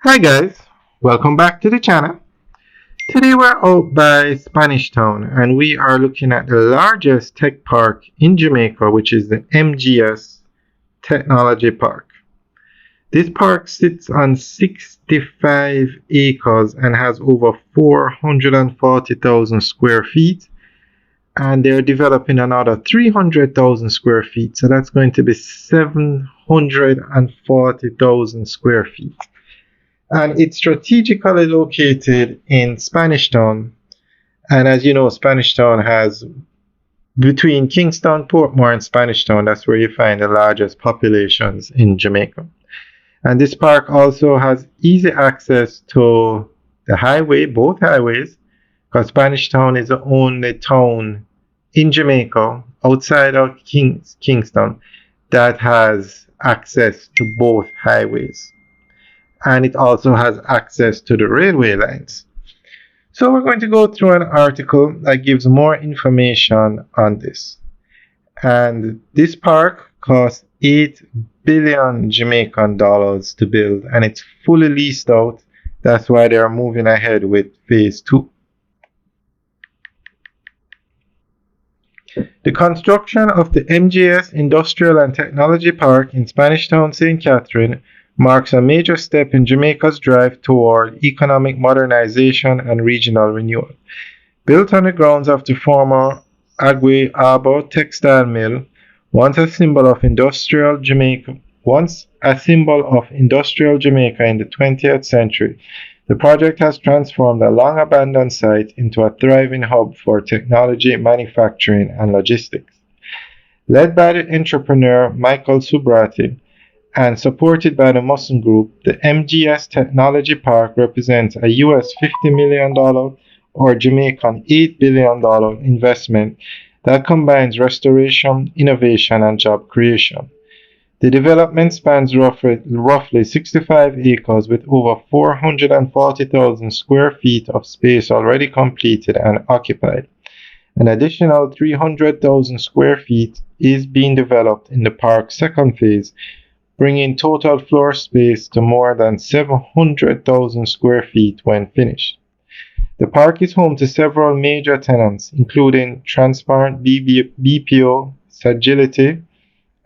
Hi guys, welcome back to the channel. Today we're out by Spanish Town and we are looking at the largest tech park in Jamaica, which is the MGS Technology Park. This park sits on 65 acres and has over 440,000 square feet, and they're developing another 300,000 square feet, so that's going to be 740,000 square feet. And it's strategically located in Spanish Town. And as you know, Spanish Town has, between Kingston, Portmore, and Spanish Town, that's where you find the largest populations in Jamaica. And this park also has easy access to the highway, both highways, because Spanish Town is the only town in Jamaica outside of Kingston that has access to both highways. And it also has access to the railway lines. So we're going to go through an article that gives more information on this. And this park cost 8 billion Jamaican dollars to build, and it's fully leased out. That's why they are moving ahead with phase 2. The construction of the MGS Industrial and Technology Park in Spanish Town, St. Catherine marks a major step in Jamaica's drive toward economic modernization and regional renewal. Built on the grounds of the former Agui Arbor textile mill, once a symbol of industrial Jamaica in the 20th century, the project has transformed a long-abandoned site into a thriving hub for technology, manufacturing, and logistics. Led by the entrepreneur Michael Subrati, and supported by the Musson Group, the MGS Technology Park represents a US $50 million or Jamaican $8 billion investment that combines restoration, innovation, and job creation. The development spans roughly 65 acres with over 440,000 square feet of space already completed and occupied. An additional 300,000 square feet is being developed in the park's second phase, bringing total floor space to more than 700,000 square feet when finished. The park is home to several major tenants, including Transparent BPO, Sagility,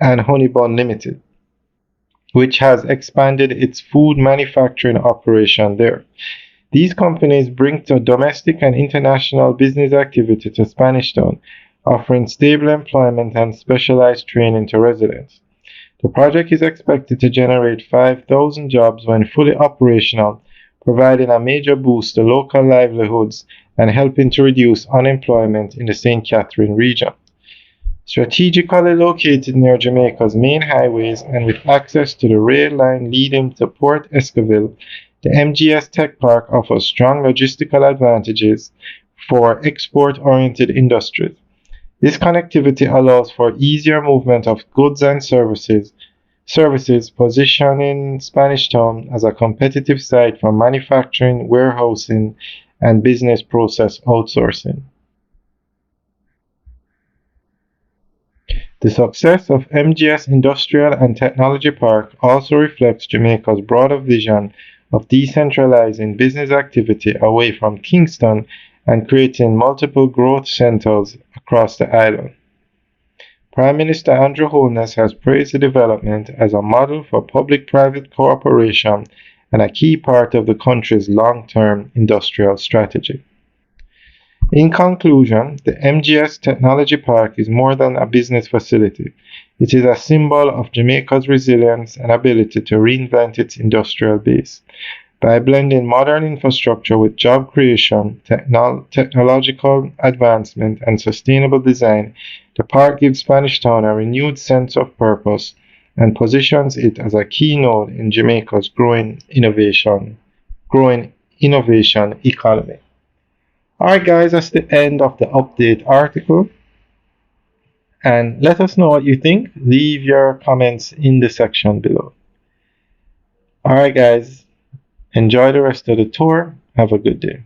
and Honeybun Limited, which has expanded its food manufacturing operation there. These companies bring to domestic and international business activity to Spanish Town, offering stable employment and specialized training to residents. The project is expected to generate 5,000 jobs when fully operational, providing a major boost to local livelihoods and helping to reduce unemployment in the St. Catherine region. Strategically located near Jamaica's main highways and with access to the rail line leading to Port Escoville, the MGS Tech Park offers strong logistical advantages for export-oriented industries. This connectivity allows for easier movement of goods and services, positioning Spanish Town as a competitive site for manufacturing, warehousing, and business process outsourcing. The success of MGS Industrial and Technology Park also reflects Jamaica's broader vision of decentralizing business activity away from Kingston and creating multiple growth centers across the island. Prime Minister Andrew Holness has praised the development as a model for public-private cooperation and a key part of the country's long-term industrial strategy. In conclusion, the MGS Technology Park is more than a business facility. It is a symbol of Jamaica's resilience and ability to reinvent its industrial base. By blending modern infrastructure with job creation, technological advancement, and sustainable design, the park gives Spanish Town a renewed sense of purpose and positions it as a key node in Jamaica's growing innovation economy. Alright guys, that's the end of the update article. And let us know what you think. Leave your comments in the section below. Alright guys, enjoy the rest of the tour. Have a good day.